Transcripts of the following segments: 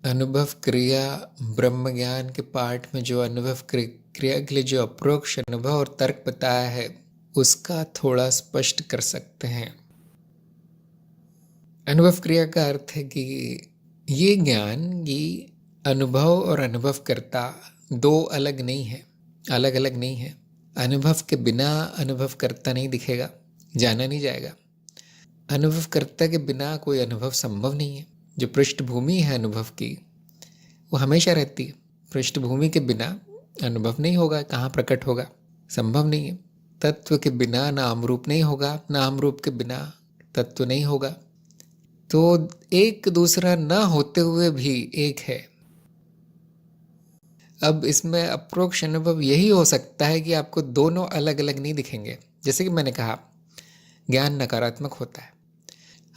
अनुभव क्रिया ब्रह्म ज्ञान के पाठ में जो अनुभव क्रिया के लिए जो अप्रोक्ष अनुभव और तर्क बताया है उसका थोड़ा स्पष्ट कर सकते हैं। अनुभव क्रिया का अर्थ है कि ये ज्ञान, ये अनुभव और अनुभवकर्ता दो अलग नहीं है, अलग अलग नहीं है। अनुभव के बिना अनुभवकर्ता नहीं दिखेगा, जाना नहीं जाएगा। अनुभवकर्ता के बिना कोई अनुभव संभव नहीं है। जो पृष्ठभूमि है अनुभव की वो हमेशा रहती है। पृष्ठभूमि के बिना अनुभव नहीं होगा, कहाँ प्रकट होगा, संभव नहीं है। तत्व के बिना नाम रूप नहीं होगा, नाम रूप के बिना तत्व नहीं होगा। तो एक दूसरा न होते हुए भी एक है। अब इसमें अप्रोक्ष अनुभव यही हो सकता है कि आपको दोनों अलग अलग नहीं दिखेंगे। जैसे कि मैंने कहा, ज्ञान नकारात्मक होता है।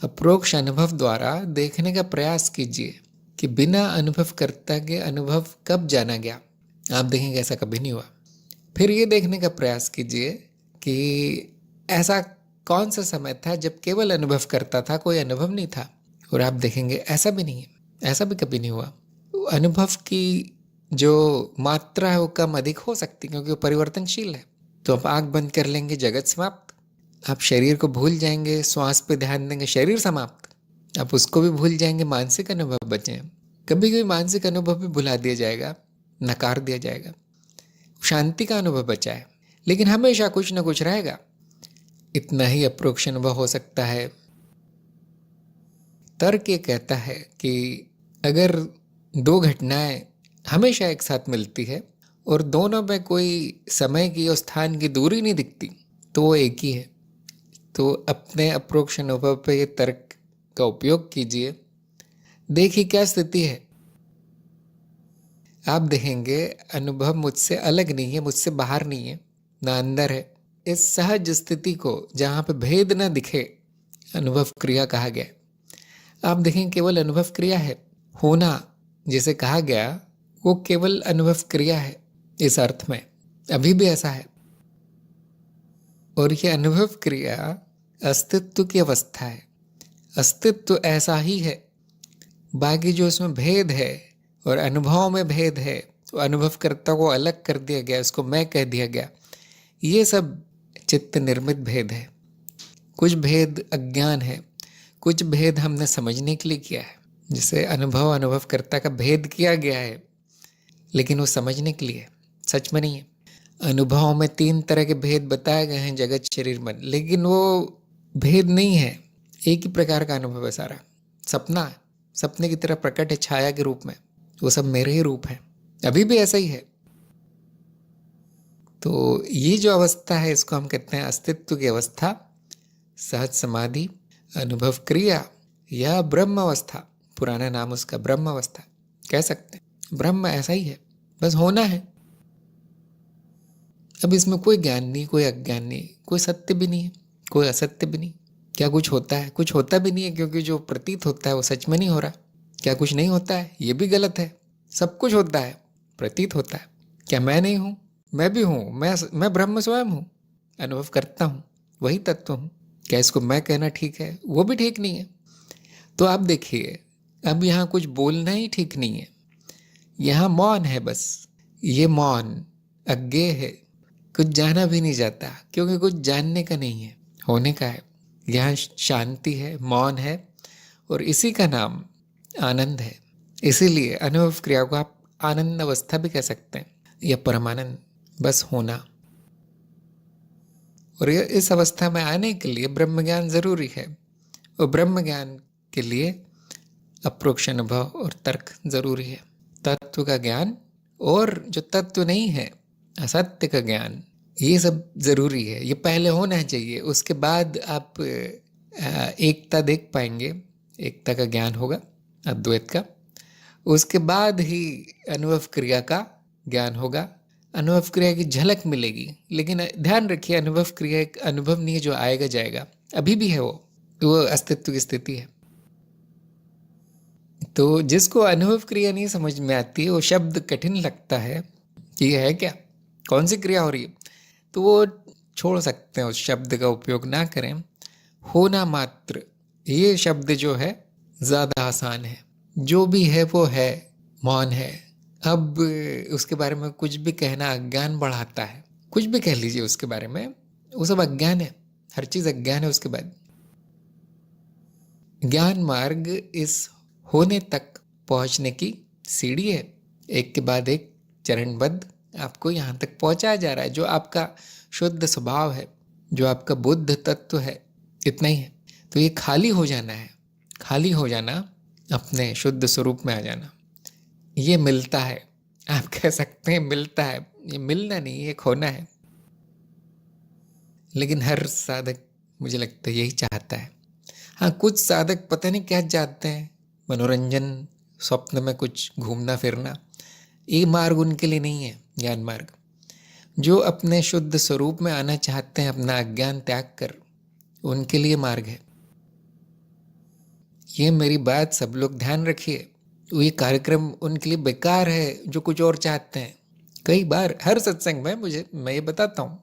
अप्रोक्ष अनुभव द्वारा देखने का प्रयास कीजिए कि बिना अनुभवकर्ता के अनुभव कब जाना गया। आप देखेंगे ऐसा कभी नहीं हुआ। फिर ये देखने का प्रयास कीजिए कि ऐसा कौन सा समय था जब केवल अनुभव करता था, कोई अनुभव नहीं था। और आप देखेंगे ऐसा भी नहीं है, ऐसा भी कभी नहीं हुआ। अनुभव की जो मात्रा है वो कम अधिक हो सकती है क्योंकि वो परिवर्तनशील है। तो आप आंख बंद कर लेंगे, जगत समाप्त। आप शरीर को भूल जाएंगे, श्वास पे ध्यान देंगे, शरीर समाप्त। आप उसको भी भूल जाएंगे, मानसिक अनुभव बचे। कभी कभी मानसिक अनुभव भी भुला दिया जाएगा, नकार दिया जाएगा, शांति का अनुभव बचा है, लेकिन हमेशा कुछ ना कुछ रहेगा। इतना ही अप्रोक्ष अनुभव हो सकता है। तर्क ये कहता है कि अगर दो घटनाएं हमेशा एक साथ मिलती है और दोनों में कोई समय की और स्थान की दूरी नहीं दिखती तो वो एक ही है। तो अपने अप्रोक्ष अनुभव पे ये तर्क का उपयोग कीजिए, देखिए क्या स्थिति है। आप देखेंगे अनुभव मुझसे अलग नहीं है, मुझसे बाहर नहीं है, ना अंदर है। इस सहज स्थिति को जहाँ पे भेद न दिखे अनुभव क्रिया कहा गया। आप देखें केवल अनुभव क्रिया है। होना जिसे कहा गया वो केवल अनुभव क्रिया है इस अर्थ में, अभी भी ऐसा है। और ये अनुभव क्रिया अस्तित्व की अवस्था है। अस्तित्व ऐसा ही है। बाकी जो उसमें भेद है और अनुभव में भेद है, तो अनुभवकर्ता को अलग कर दिया गया, उसको मैं कह दिया गया, ये सब चित्त निर्मित भेद है। कुछ भेद अज्ञान है, कुछ भेद हमने समझने के लिए किया है। जिसे अनुभवकर्ता का भेद किया गया है, लेकिन वो समझने के लिए, सच में नहीं है। अनुभव में 3 तरह के भेद बताए गए हैं, जगत शरीर मन, लेकिन वो भेद नहीं है, एक ही प्रकार का अनुभव है सारा। सपना है, सपने की तरह प्रकट है छाया के रूप में, वो सब मेरे ही रूप है, अभी भी ऐसा ही है। तो ये जो अवस्था है इसको हम कहते हैं अस्तित्व की अवस्था, सहज समाधि, अनुभव क्रिया या ब्रह्म अवस्था। पुराना नाम उसका ब्रह्म अवस्था कह सकते हैं। ब्रह्म ऐसा ही है, बस होना है। अब इसमें कोई ज्ञान नहीं, कोई अज्ञान नहीं, कोई सत्य भी नहीं है, कोई असत्य भी नहीं। क्या कुछ होता है? कुछ होता भी नहीं है, क्योंकि जो प्रतीत होता है वो सच में नहीं हो रहा। क्या कुछ नहीं होता है? ये भी गलत है। सब कुछ होता है, प्रतीत होता है। क्या मैं नहीं हूँ? मैं भी हूँ। मैं ब्रह्म स्वयं हूँ, अनुभव करता हूँ, वही तत्व हूँ। क्या इसको मैं कहना ठीक है? वो भी ठीक नहीं है। तो आप देखिए, अब यहाँ कुछ बोलना ही ठीक नहीं है। यहाँ मौन है बस। ये मौन अज्ञेय है, कुछ जाना भी नहीं जाता, क्योंकि कुछ जानने का नहीं है, होने का है। यहाँ शांति है, मौन है, और इसी का नाम आनंद है। इसीलिए अनुभव क्रिया को आप आनंद अवस्था भी कह सकते हैं, या परमानंद, बस होना। और इस अवस्था में आने के लिए ब्रह्म ज्ञान जरूरी है, और ब्रह्म ज्ञान के लिए अप्रोक्ष अनुभव और तर्क जरूरी है। तत्व का ज्ञान और जो तत्व नहीं है, असत्य का ज्ञान, ये सब जरूरी है। ये पहले होना चाहिए, उसके बाद आप एकता देख पाएंगे, एकता का ज्ञान होगा, अद्वैत का। उसके बाद ही अनुभव क्रिया का ज्ञान होगा, अनुभव क्रिया की झलक मिलेगी। लेकिन ध्यान रखिए, अनुभव क्रिया एक अनुभव नहीं है जो आएगा जाएगा, अभी भी है वो अस्तित्व की स्थिति है। तो जिसको अनुभव क्रिया नहीं समझ में आती, वो शब्द कठिन लगता है कि ये है क्या, कौन सी क्रिया हो रही है, तो वो छोड़ सकते हैं, उस शब्द का उपयोग ना करें। होना मात्र, ये शब्द जो है ज़्यादा आसान है। जो भी है वो है, मौन है। अब उसके बारे में कुछ भी कहना अज्ञान बढ़ाता है। कुछ भी कह लीजिए उसके बारे में, वो सब अज्ञान है, हर चीज अज्ञान है। उसके बाद ज्ञान मार्ग इस होने तक पहुंचने की सीढ़ी है, एक के बाद एक चरणबद्ध आपको यहाँ तक पहुंचाया जा रहा है। जो आपका शुद्ध स्वभाव है, जो आपका बुद्ध तत्व है, इतना ही है। तो ये खाली हो जाना है, खाली हो जाना, अपने शुद्ध स्वरूप में आ जाना। ये मिलता है, आप कह सकते हैं मिलता है। ये मिलना नहीं, ये खोना है। लेकिन हर साधक मुझे लगता है यही चाहता है। हाँ, कुछ साधक पता नहीं क्या चाहते हैं, मनोरंजन, स्वप्न में कुछ घूमना फिरना। ये मार्ग उनके लिए नहीं है ज्ञान मार्ग। जो अपने शुद्ध स्वरूप में आना चाहते हैं, अपना अज्ञान त्याग कर, उनके लिए मार्ग है। ये मेरी बात सब लोग ध्यान रखिए। ये कार्यक्रम उनके लिए बेकार है जो कुछ और चाहते हैं। कई बार हर सत्संग में मैं ये बताता हूँ,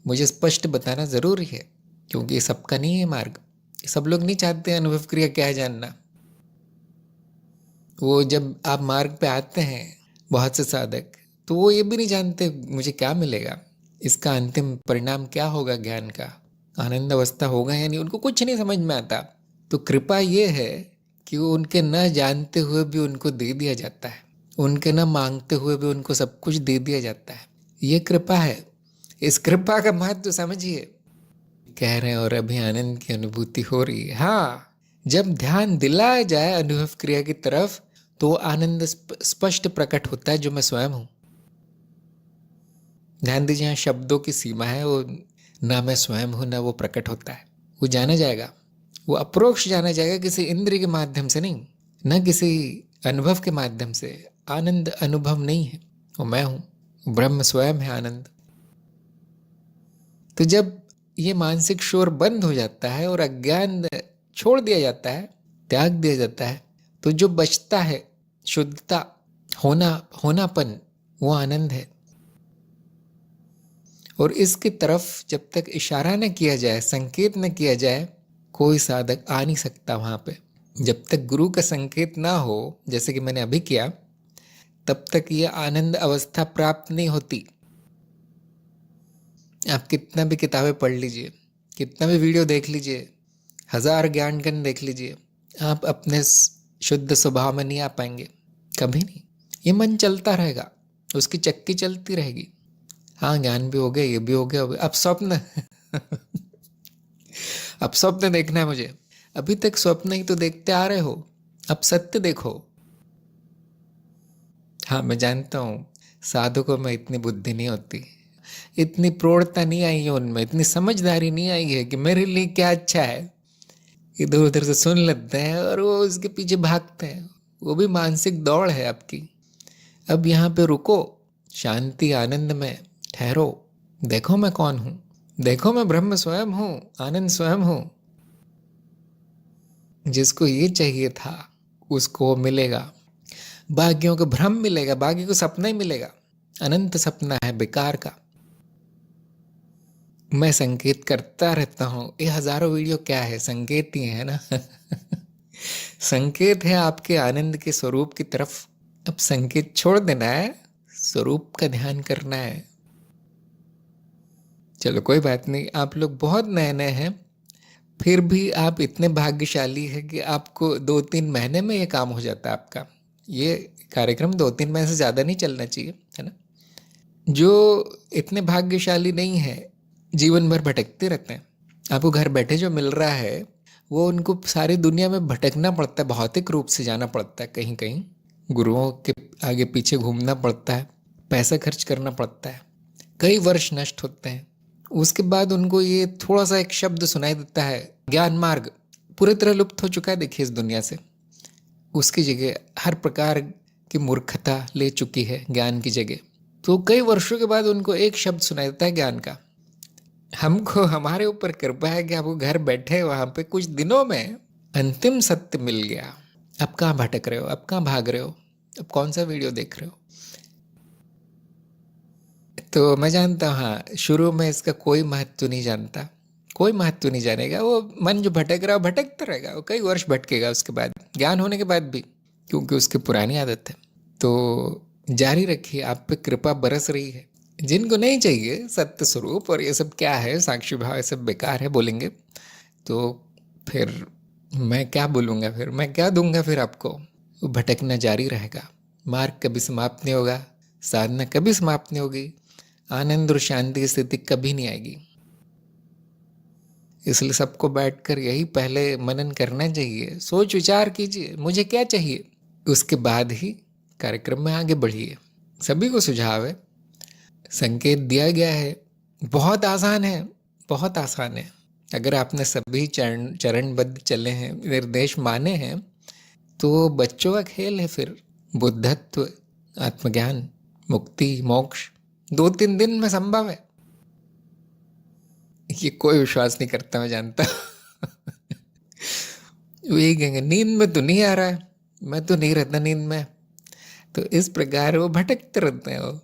मुझे स्पष्ट बताना ज़रूरी है, क्योंकि ये सबका नहीं है मार्ग। सब लोग नहीं चाहते अनुभव क्रिया क्या है जानना। वो जब आप मार्ग पे आते हैं, बहुत से साधक, तो वो ये भी नहीं जानते मुझे क्या मिलेगा, इसका अंतिम परिणाम क्या होगा, ज्ञान का आनंद अवस्था होगा या नहीं, उनको कुछ नहीं समझ में आता। तो कृपा ये है कि वो उनके न जानते हुए भी उनको दे दिया जाता है, उनके न मांगते हुए भी उनको सब कुछ दे दिया जाता है। ये कृपा है। इस कृपा का महत्व समझिए। कह रहे हैं और अभी आनंद की अनुभूति हो रही है। हाँ, जब ध्यान दिलाया जाए अनुभव क्रिया की तरफ, तो आनंद स्पष्ट प्रकट होता है, जो मैं स्वयं हूं। ध्यान दीजिए, यहाँ शब्दों की सीमा है। वो ना मैं स्वयं हूं, ना वो प्रकट होता है। वो जाना जाएगा, वो अप्रोक्ष जाना जाएगा, किसी इंद्रिय के माध्यम से नहीं, न किसी अनुभव के माध्यम से। आनंद अनुभव नहीं है, वो मैं हूं, ब्रह्म स्वयं है आनंद। तो जब ये मानसिक शोर बंद हो जाता है और अज्ञान छोड़ दिया जाता है, त्याग दिया जाता है, तो जो बचता है शुद्धता, होनापन, वो आनंद है। और इसकी तरफ जब तक इशारा न किया जाए, संकेत न किया जाए, कोई साधक आ नहीं सकता वहां पे। जब तक गुरु का संकेत ना हो, जैसे कि मैंने अभी किया, तब तक ये आनंद अवस्था प्राप्त नहीं होती। आप कितना भी किताबें पढ़ लीजिए, कितना भी वीडियो देख लीजिए, 1000 ज्ञान गण देख लीजिए, आप अपने शुद्ध स्वभाव में नहीं आ पाएंगे, कभी नहीं। ये मन चलता रहेगा, उसकी चक्की चलती रहेगी। हाँ, ज्ञान भी हो गया, ये भी हो गया, अब स्वप्न अब स्वप्न देखना है मुझे। अभी तक स्वप्न ही तो देखते आ रहे हो, अब सत्य देखो। हाँ, मैं जानता हूँ साधुकों में इतनी बुद्धि नहीं होती, इतनी प्रौढ़ता नहीं आई है उनमें, इतनी समझदारी नहीं आई है कि मेरे लिए क्या अच्छा है। इधर उधर से सुन लेते हैं और वो उसके पीछे भागते हैं। वो भी मानसिक दौड़ है आपकी। अब यहाँ पे रुको, शांति आनंद में ठहरो, देखो मैं कौन हूं, देखो मैं ब्रह्म स्वयं हूं, आनंद स्वयं हूं। जिसको ये चाहिए था उसको मिलेगा, बाकियों को भ्रम मिलेगा, बाकी को सपना ही मिलेगा। अनंत सपना है बेकार का। मैं संकेत करता रहता हूँ, ये हजारों वीडियो क्या है, संकेत ही है ना संकेत है आपके आनंद के स्वरूप की तरफ। अब संकेत छोड़ देना है, स्वरूप का ध्यान करना है। चलो कोई बात नहीं, आप लोग बहुत नए नए हैं, फिर भी आप इतने भाग्यशाली हैं कि आपको 2-3 महीने में ये काम हो जाता है आपका। ये कार्यक्रम 2-3 महीने से ज़्यादा नहीं चलना चाहिए, है ना। जो इतने भाग्यशाली नहीं है, जीवन भर भटकते रहते हैं। आपको घर बैठे जो मिल रहा है, वो उनको सारी दुनिया में भटकना पड़ता है, भौतिक रूप से जाना पड़ता है, कहीं कहीं गुरुओं के आगे पीछे घूमना पड़ता है, पैसा खर्च करना पड़ता है, कई वर्ष नष्ट होते हैं। उसके बाद उनको ये थोड़ा सा एक शब्द सुनाई देता है, ज्ञान मार्ग, पूरी तरह लुप्त हो चुका है देखिए इस दुनिया से। उसकी जगह हर प्रकार की मूर्खता ले चुकी है ज्ञान की जगह। तो कई वर्षों के बाद उनको एक शब्द सुनाई देता है ज्ञान का। हमको, हमारे ऊपर कृपा है कि आपको घर बैठे वहां पे कुछ दिनों में अंतिम सत्य मिल गया। अब कहाँ भटक रहे हो, अब कहाँ भाग रहे हो, अब कौन सा वीडियो देख रहे हो। तो मैं जानता हूँ, हाँ, शुरू में इसका कोई महत्व नहीं जानता, कोई महत्व नहीं जानेगा। वो मन जो भटक रहा है भटकता रहेगा, वो कई वर्ष भटकेगा, उसके बाद ज्ञान होने के बाद भी। क्योंकि उसकी पुरानी आदत है। तो जारी रखिए, आप पे कृपा बरस रही है। जिनको नहीं चाहिए सत्य स्वरूप और ये सब क्या है, साक्षी भाव, ये सब बेकार है बोलेंगे, तो फिर मैं क्या बोलूँगा, फिर मैं क्या दूंगा फिर आपको। वो भटकना जारी रहेगा, मार्ग कभी समाप्त नहीं होगा, साधना कभी समाप्त नहीं होगी, आनंद और शांति की स्थिति कभी नहीं आएगी। इसलिए सबको बैठकर यही पहले मनन करना चाहिए, सोच विचार कीजिए मुझे क्या चाहिए, उसके बाद ही कार्यक्रम में आगे बढ़िए। सभी को सुझाव है, संकेत दिया गया है, बहुत आसान है, बहुत आसान है। अगर आपने सभी चरणबद्ध चले हैं, निर्देश माने हैं, तो बच्चों का खेल है फिर। बुद्धत्व, आत्मज्ञान, मुक्ति, मोक्ष 2-3 दिन में संभव है। ये कोई विश्वास नहीं करता, मैं जानता। वो ये कहेंगे नींद में तो नहीं आ रहा है, मैं तो नहीं रहता नींद में। तो इस प्रकार वो भटकते रहते हैं, वो